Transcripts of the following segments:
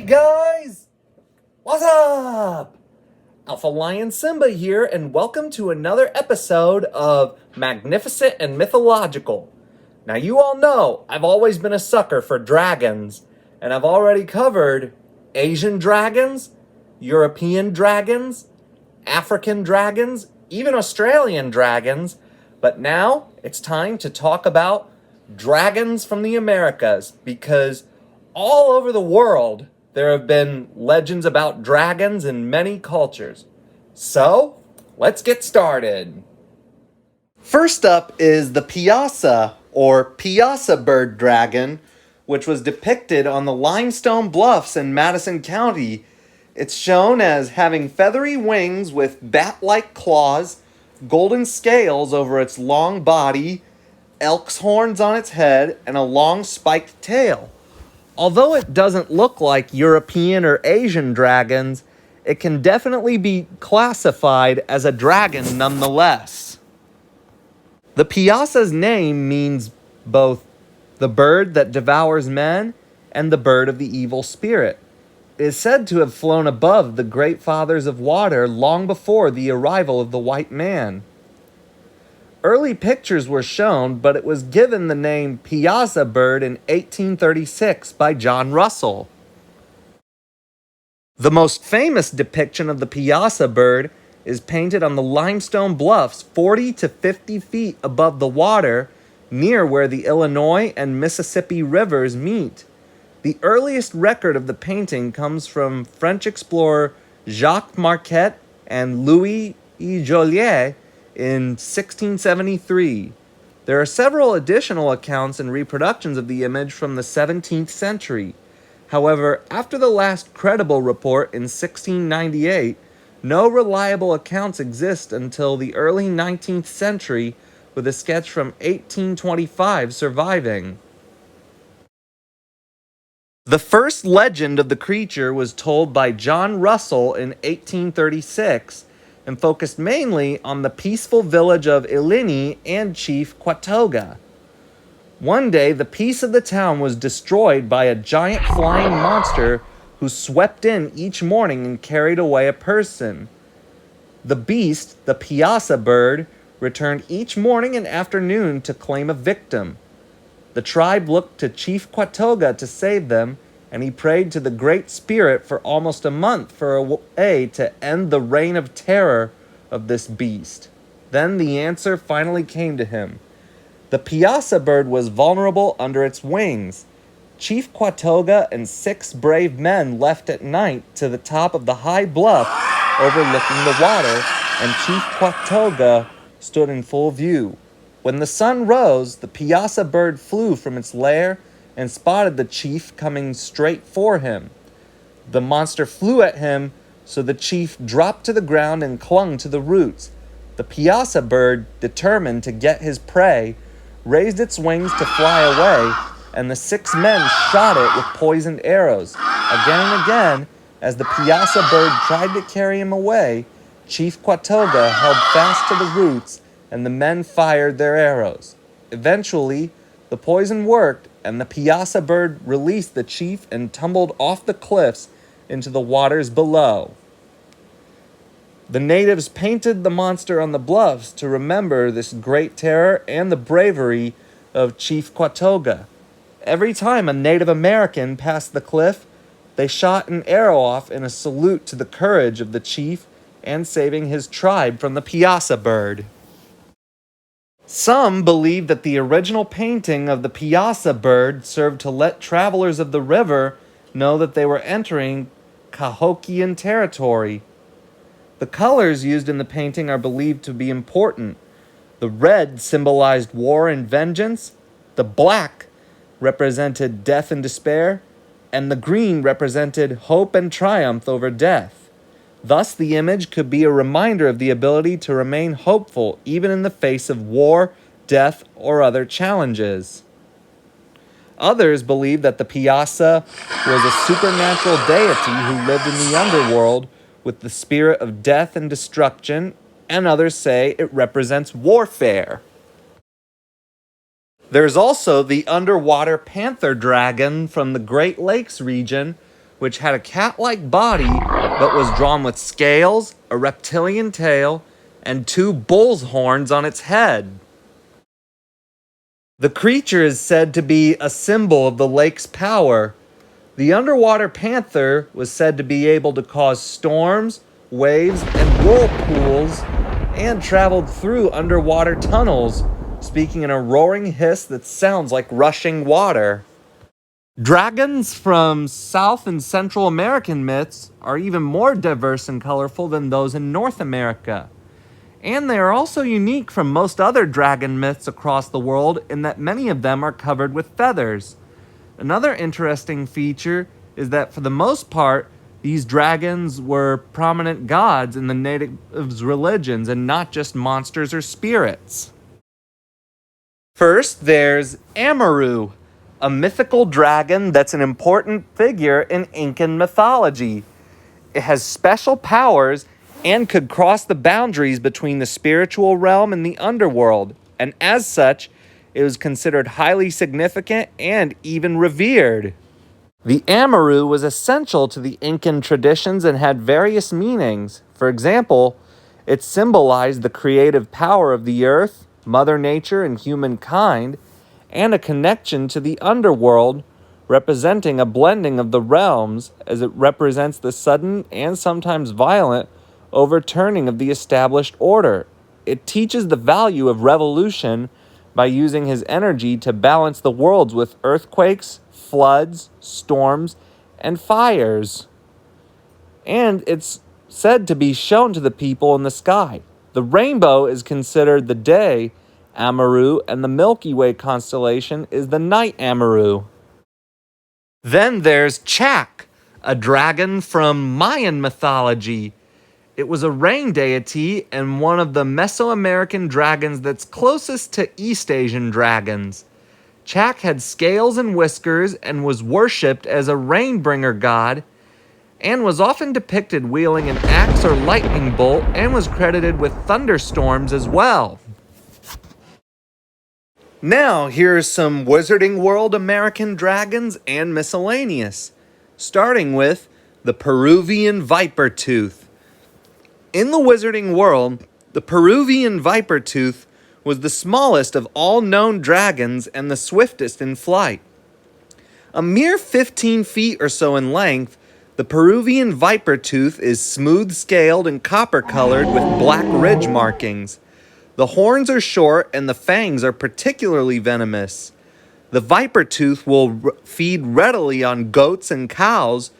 guys! What's up? Alpha Lion Simba here, and welcome to another episode of Magnificent and Mythological. Now, you all know I've always been a sucker for dragons, and I've already covered Asian dragons, European dragons, African dragons, even Australian dragons, but now it's time to talk about dragons from the Americas, because all over the world there have been legends about dragons in many cultures. So, let's get started. First up is the Piasa, or Piasa bird dragon, which was depicted on the limestone bluffs in Madison County. It's shown as having feathery wings with bat-like claws, golden scales over its long body, elk's horns on its head, and a long spiked tail. Although it doesn't look like European or Asian dragons, it can definitely be classified as a dragon nonetheless. The Piasa's name means both the bird that devours men and the bird of the evil spirit. It is said to have flown above the great fathers of water long before the arrival of the white man. Early pictures were shown, but it was given the name Piasa bird in 1836 by John Russell. The most famous depiction of the Piasa bird is painted on the limestone bluffs 40 to 50 feet above the water, near where the Illinois and Mississippi rivers meet. The earliest record of the painting comes from French explorer Jacques Marquette and Louis E. Joliet in 1673. There are several additional accounts and reproductions of the image from the 17th century. However, after the last credible report in 1698, no reliable accounts exist until the early 19th century, with a sketch from 1825 surviving. The first legend of the creature was told by John Russell in 1836 and focused mainly on the peaceful village of Ilini and Chief Quatoga. One day, the peace of the town was destroyed by a giant flying monster who swept in each morning and carried away a person. The beast, the Piasa bird, returned each morning and afternoon to claim a victim. The tribe looked to Chief Quatoga to save them, and he prayed to the Great Spirit for almost a month for a way to end the reign of terror of this beast. Then the answer finally came to him. The Piasa bird was vulnerable under its wings. Chief Quatoga and 6 brave men left at night to the top of the high bluff overlooking the water, and Chief Quatoga stood in full view. When the sun rose, the Piasa bird flew from its lair and spotted the chief coming straight for him. The monster flew at him, so the chief dropped to the ground and clung to the roots. The Piasa bird, determined to get his prey, raised its wings to fly away, and the 6 men shot it with poisoned arrows. Again and again, as the Piasa bird tried to carry him away, Chief Quatoga held fast to the roots, and the men fired their arrows. Eventually, the poison worked, and the Piasa bird released the chief and tumbled off the cliffs into the waters below. The natives painted the monster on the bluffs to remember this great terror and the bravery of Chief Quatoga. Every time a Native American passed the cliff, they shot an arrow off in a salute to the courage of the chief and saving his tribe from the Piasa bird. Some believe that the original painting of the Piasa bird served to let travelers of the river know that they were entering Cahokian territory. The colors used in the painting are believed to be important. The red symbolized war and vengeance, the black represented death and despair, and the green represented hope and triumph over death. Thus, the image could be a reminder of the ability to remain hopeful even in the face of war, death, or other challenges. Others believe that the Piasa was a supernatural deity who lived in the underworld with the spirit of death and destruction, and others say it represents warfare. There's also the underwater Panther dragon from the Great Lakes region, which had a cat-like body but was drawn with scales, a reptilian tail, and two bull's horns on its head. The creature is said to be a symbol of the lake's power. The underwater panther was said to be able to cause storms, waves, and whirlpools, and traveled through underwater tunnels, speaking in a roaring hiss that sounds like rushing water. Dragons from South and Central American myths are even more diverse and colorful than those in North America. And they are also unique from most other dragon myths across the world in that many of them are covered with feathers. Another interesting feature is that for the most part, these dragons were prominent gods in the natives' religions and not just monsters or spirits. First, there's Amaru, a mythical dragon that's an important figure in Incan mythology. It has special powers and could cross the boundaries between the spiritual realm and the underworld, and as such, it was considered highly significant and even revered. The Amaru was essential to the Incan traditions and had various meanings. For example, it symbolized the creative power of the earth, Mother Nature, and humankind, and a connection to the underworld, representing a blending of the realms as it represents the sudden and sometimes violent overturning of the established order. It teaches the value of revolution by using his energy to balance the worlds with earthquakes, floods, storms, and fires. And it's said to be shown to the people in the sky. The rainbow is considered the day Amaru, and the Milky Way constellation is the night Amaru. Then there's Chak, a dragon from Mayan mythology. It was a rain deity and one of the Mesoamerican dragons that's closest to East Asian dragons. Chak had scales and whiskers and was worshipped as a rainbringer god, and was often depicted wielding an axe or lightning bolt, and was credited with thunderstorms as well. Now, here are some Wizarding World American dragons and miscellaneous, starting with the Peruvian Vipertooth. In the Wizarding World, the Peruvian Vipertooth was the smallest of all known dragons and the swiftest in flight. A mere 15 feet or so in length, the Peruvian Vipertooth is smooth-scaled and copper-colored with black ridge markings. The horns are short and the fangs are particularly venomous. The Vipertooth will feed readily on goats and cows,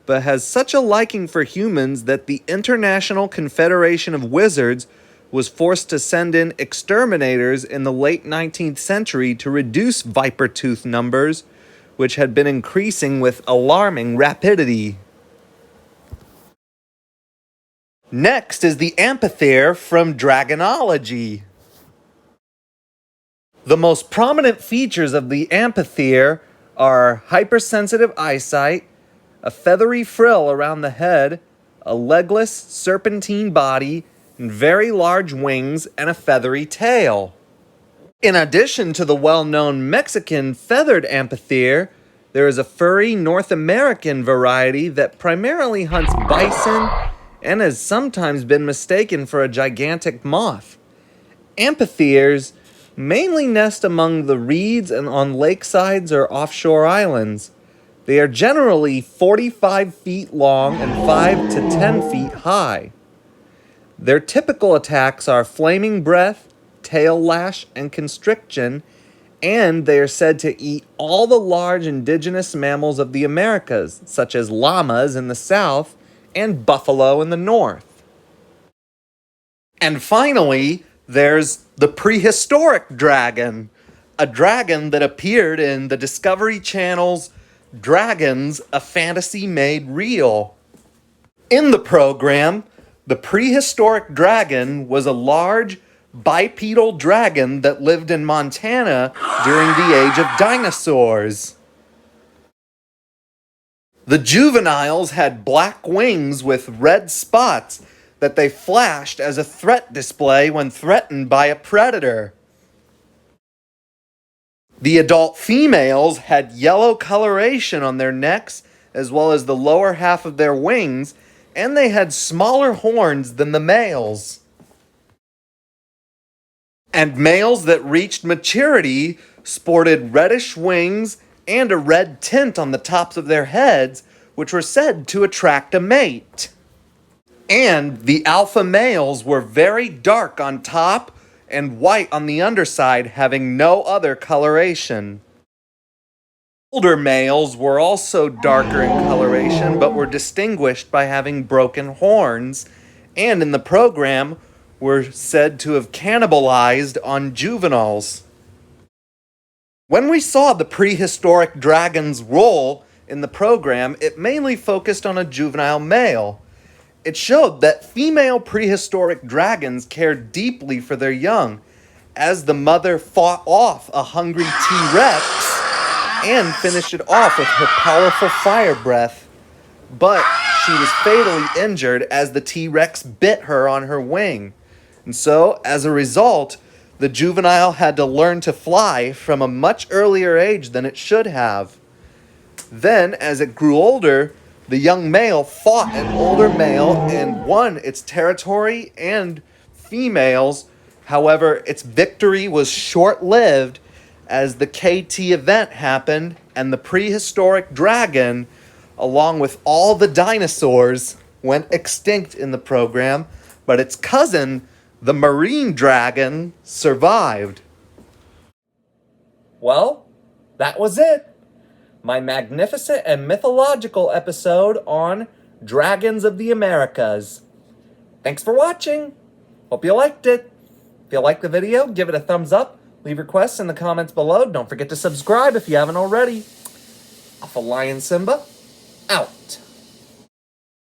but has such a liking for humans that the International Confederation of Wizards was forced to send in exterminators in the late 19th century to reduce Vipertooth numbers, which had been increasing with alarming rapidity. Next is the Panther from Dragonology. The most prominent features of the Panther are hypersensitive eyesight, a feathery frill around the head, a legless, serpentine body, and very large wings and a feathery tail. In addition to the well-known Mexican feathered Panther, there is a furry North American variety that primarily hunts bison and has sometimes been mistaken for a gigantic moth. Panthers mainly nest among the reeds and on lakesides or offshore islands. They are generally 45 feet long and 5 to 10 feet high. Their typical attacks are flaming breath, tail lash, and constriction, and they are said to eat all the large indigenous mammals of the Americas, such as llamas in the south and buffalo in the north. And finally, there's the Prehistoric Dragon, a dragon that appeared in the Discovery Channel's Dragons, a Fantasy Made Real. In the program, the Prehistoric Dragon was a large, bipedal dragon that lived in Montana during the age of dinosaurs. The juveniles had black wings with red spots that they flashed as a threat display when threatened by a predator. The adult females had yellow coloration on their necks as well as the lower half of their wings, and they had smaller horns than the males. And males that reached maturity sported reddish wings and a red tint on the tops of their heads, which were said to attract a mate. And the alpha males were very dark on top and white on the underside, having no other coloration. Older males were also darker in coloration, but were distinguished by having broken horns, and in the program were said to have cannibalized on juveniles. When we saw the prehistoric dragon's role in the program, it mainly focused on a juvenile male. It showed that female prehistoric dragons cared deeply for their young, as the mother fought off a hungry T-Rex and finished it off with her powerful fire breath. But she was fatally injured as the T-Rex bit her on her wing. And so, as a result, the juvenile had to learn to fly from a much earlier age than it should have. Then, as it grew older, the young male fought an older male and won its territory and females. However, its victory was short-lived as the KT event happened and the prehistoric dragon, along with all the dinosaurs, went extinct in the program, but its cousin, the marine dragon, survived. Well, that was it. My magnificent and mythological episode on Dragons of the Americas. Thanks for watching. Hope you liked it. If you liked the video, give it a thumbs up. Leave requests in the comments below. Don't forget to subscribe if you haven't already. Alpha Lion Simba, out.